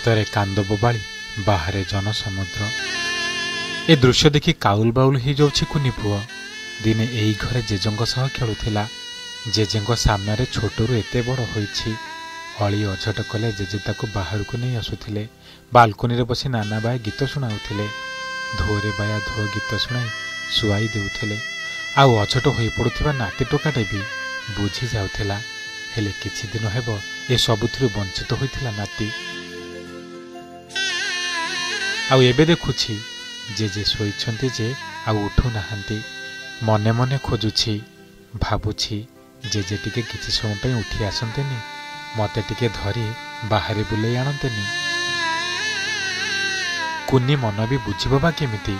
ଭିତରେ କାନ୍ଦ ବୋବାଳି ବାହାରେ ଜନସମୁଦ୍ର। ଏ ଦୃଶ୍ୟ ଦେଖି କାଉଲ ବାଉଲ ହେଇଯାଉଛି କୁନି ପୁଅ। ଦିନେ ଏଇ ଘରେ ଜେଜେଙ୍କ ସହ ଖେଳୁଥିଲା। ଜେଜେଙ୍କ ସାମ୍ନାରେ ଛୋଟରୁ ଏତେ ବଡ଼ ହୋଇଛି। ଅଳି ଅଝଟ କଲେ ଜେଜେ ତାକୁ ବାହାରକୁ ନେଇ ଆସୁଥିଲେ। ବାଲକୋନିରେ ବସି ନାନା ବାଏ ଗୀତ ଶୁଣାଉଥିଲେ। ଧୋରେ ବାୟା ଧୋ ଗୀତ ଶୁଣାଇ ଶୁଆଇ ଦେଉଥିଲେ। ଆଉ ଅଝଟ ହୋଇପଡ଼ୁଥିବା ନାତି ଟୋକାଟେ ବି ବୁଝି ଯାଉଥିଲା। ହେଲେ କିଛି ଦିନ ହେବ ଏ ସବୁଥିରୁ ବଞ୍ଚିତ ହୋଇଥିଲା ନାତି। ଆଉ ଏବେ ଦେଖୁଛି ଜେଜେ ଶୋଇଛନ୍ତି ଯେ ଆଉ ଉଠୁନାହାନ୍ତି। ମନେ ମନେ ଖୋଜୁଛି, ଭାବୁଛି ଜେଜେ ଟିକେ କିଛି ସମୟ ପାଇଁ ଉଠି ଆସନ୍ତେନି, ମତେ ଟିକେ ଧରି ବାହାରେ ବୁଲେଇ ଆଣନ୍ତେନି। କୁନି ମନ ବି ବୁଝିବ ବା କେମିତି?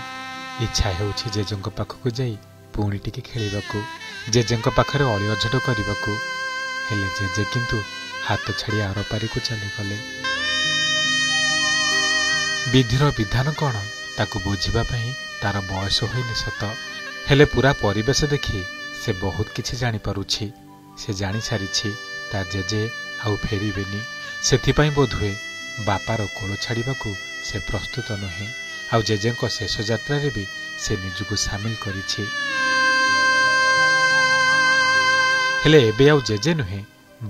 ଇଚ୍ଛା ହେଉଛି ଜେଜେଙ୍କ ପାଖକୁ ଯାଇ ପୁଣି ଟିକେ ଖେଳିବାକୁ, ଜେଜେଙ୍କ ପାଖରେ ଅଳି ଅଝଟ କରିବାକୁ। ହେଲେ ଜେଜେ କିନ୍ତୁ ହାତ ଛାଡ଼ି ଆରପାରିକୁ ଚାଲିଗଲେ। ବିଧିର ବିଧାନ କ'ଣ ତାକୁ ବୁଝିବା ପାଇଁ ତାର ବୟସ ହୋଇନି ସତ, ହେଲେ ପୁରା ପରିବେଶ ଦେଖି ସେ ବହୁତ କିଛି ଜାଣିପାରୁଛି। ସେ ଜାଣିସାରିଛି ତା ଜେଜେ ଆଉ ଫେରିବେନି। ସେଥିପାଇଁ ବୋଧହୁଏ ବାପାର କୋଳ ଛାଡ଼ିବାକୁ ସେ ପ୍ରସ୍ତୁତ ନୁହେଁ। ଆଉ ଜେଜେଙ୍କ ଶେଷ ଯାତ୍ରାରେ ବି ସେ ନିଜକୁ ସାମିଲ କରିଛି। ହେଲେ ଏବେ ଆଉ ଜେଜେ ନୁହେଁ,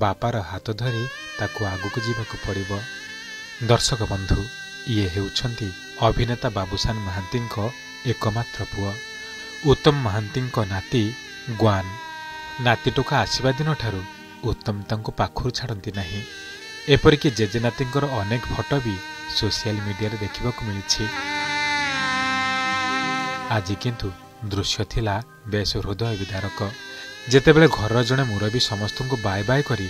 ବାପାର ହାତ ଧରି ତାକୁ ଆଗକୁ ଯିବାକୁ ପଡ଼ିବ। ଦର୍ଶକ ବନ୍ଧୁ, ଇଏ ହେଉଛନ୍ତି ଅଭିନେତା ବାବୁସାନ ମହାନ୍ତିଙ୍କ ଏକମାତ୍ର ପୁଅ ଉତ୍ତମ ମହାନ୍ତିଙ୍କ ନାତି ଗ୍ୱାନ। ନାତି ଟୋକା ଆସିବା ଦିନଠାରୁ ଉତ୍ତମ ତାଙ୍କୁ ପାଖରୁ ଛାଡ଼ନ୍ତି ନାହିଁ। ଏପରିକି ଜେଜେ ନାତିଙ୍କର ଅନେକ ଫଟୋ ବି ସୋସିଆଲ ମିଡିଆରେ ଦେଖିବାକୁ ମିଳିଛି। ଆଜି କିନ୍ତୁ ଦୃଶ୍ୟ ଥିଲା ବେଶ ହୃଦୟ ବିଦାରକ। ଯେତେବେଳେ ଘରର ଜଣେ ମୁରବୀ ସମସ୍ତଙ୍କୁ ବାଏ ବାଏ କରି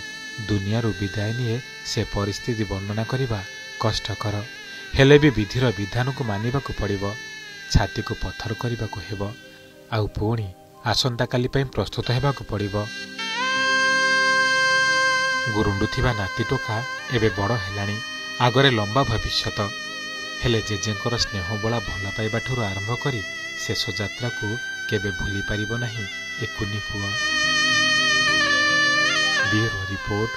ଦୁନିଆରୁ ବିଦାୟ ନିଏ, ସେ ପରିସ୍ଥିତି ବର୍ଣ୍ଣନା କରିବା କଷ୍ଟକର। ହେଲେ ବି ବିଧିର ବିଧାନକୁ ମାନିବାକୁ ପଡ଼ିବ। ଛାତିକୁ ପଥର କରିବାକୁ ହେବ। ଆଉ ପୁଣି ଆସନ୍ତାକାଲି ପାଇଁ ପ୍ରସ୍ତୁତ ହେବାକୁ ପଡ଼ିବ। ଗୁରୁଣ୍ଡୁଥିବା ନାତି ଟୋକା ଏବେ ବଡ଼ ହେଲାଣି, ଆଗରେ ଲମ୍ବା ଭବିଷ୍ୟତ। ହେଲେ ଜେଜେଙ୍କର ସ୍ନେହବୋଳା ଭଲ ପାଇବାଠାରୁ ଆରମ୍ଭ କରି ଶେଷ ଯାତ୍ରାକୁ କେବେ ଭୁଲି ପାରିବ ନାହିଁ ଏ କୁନି ପୁଅ। Bureau report,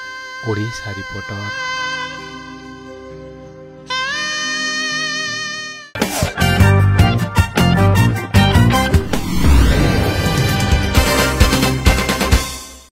Odisha reporter.